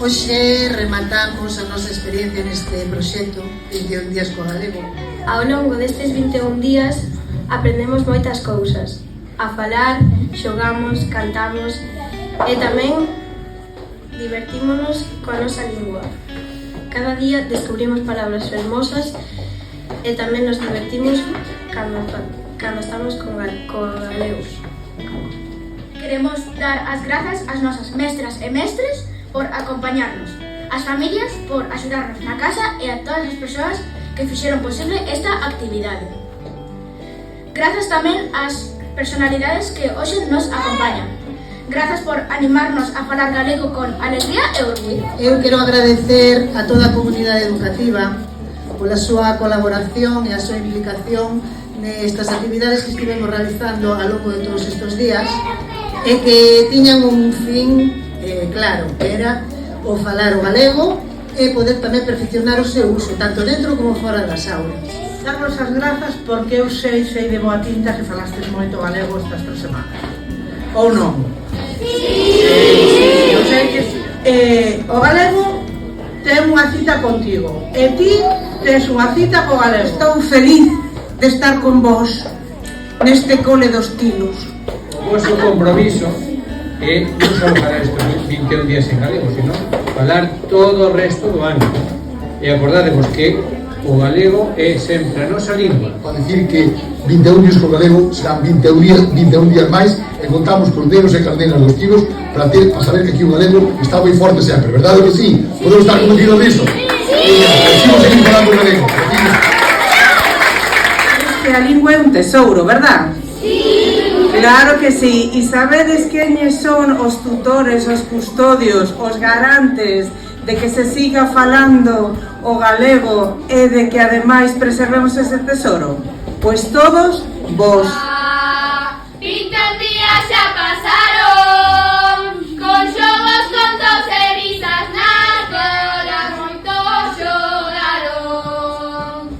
Hoxe rematamos a nosa experiencia neste proxecto 21 días co galego. Ao longo destes 21 días aprendemos moitas cousas. A falar, xogamos, cantamos e tamén divertímonos coa nosa lingua. Cada día descubrimos palabras fermosas e tamén nos divertimos cando estamos co galego. Queremos dar as grazas ás nosas mestras e mestres por acompañarnos, ás familias por axudarnos na casa e a todas as persoas que fixeron posible esta actividade. Grazas tamén ás personalidades que hoxe nos acompañan. Grazas por animarnos a falar galego con alegría e orgullo. Eu quero agradecer a toda a comunidade educativa pola súa colaboración e a súa implicación nestas actividades que estivemos realizando ao longo de todos estes días e que tiñan un fin claro, que era o falar o galego e poder tamén perfeccionar o seu uso, tanto dentro como fora das aulas. Darvos as grazas porque eu sei de boa tinta que falastes moito galego estas 3 semanas. Ou non? Sí. Eu sei que o galego ten unha cita contigo e ti tes unha cita co galego. Estou feliz de estar con vos neste cole dos tilos. O vosso compromiso é non só falar estes 21 días en galego, sino falar todo o resto do ano. E acordadevos que o galego é sempre a nosa lingua. Para dicir que 21 días co galego serán 21 días máis e contamos cos dedos e cardenas dos tilos para saber que aquí o galego está moi forte sempre, verdade que sí? Podemos estar convencidos disso? Sí! Decimos seguir falando o galego. Que a lingua é un tesouro, verdad? Sí! Claro que sí, e sabedes queñes son os tutores, os custodios, os garantes de que se siga falando o galego e de que ademais preservemos ese tesoro? Pois todos vos. 21 días xa pasaron, con xogos, contos e risas nas colas, moitos xogaron.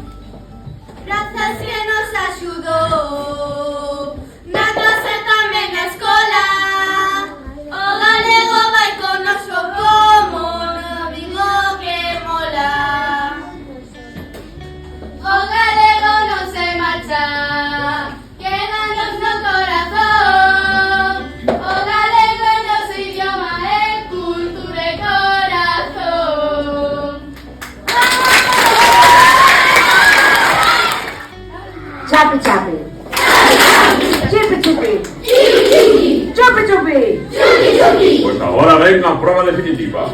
Grazas que nos axudou, na clase tamén na escola, o galego vai connosco como no amigo que mola. O galego non se marcha, quédanos no corazón. O galego é noso idioma, é cultura e corazón. Chape, chape. Chipe, chipe. Chupe, chupe. Pois agora ven a prova definitiva.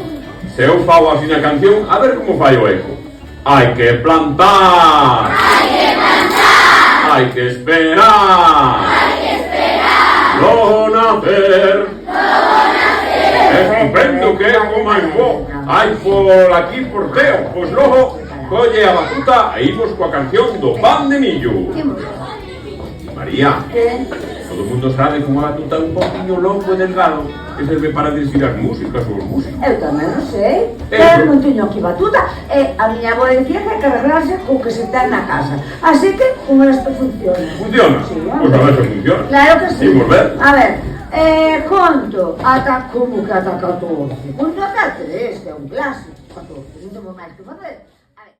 Se eu fago así na canción, a ver como fai o eco. Hai que plantar. Hai que plantar. Hai que esperar. Hai que esperar. Logo nacer. Logo nacer. Estupendo, que é o máis bo. Hai por aquí por Teo. Pois logo colle a batuta e imos coa canción do pan de millo. María, todo o mundo sabe que unha batuta é un poquinho longo e delgado que serve para decir as músicas ou os músicos. Eu tamén non sei, pero non teño aquí batuta e a miña avó dicía que hai que arreglarse co que se ten na casa. Así que con esto funciona. Funciona? Sí, Pois a ver se funciona. Claro que sí. Imos ver. A ver, conto ata como que ata 14. Pois ata 3, que é un clásico. 14, non temos máis que facer.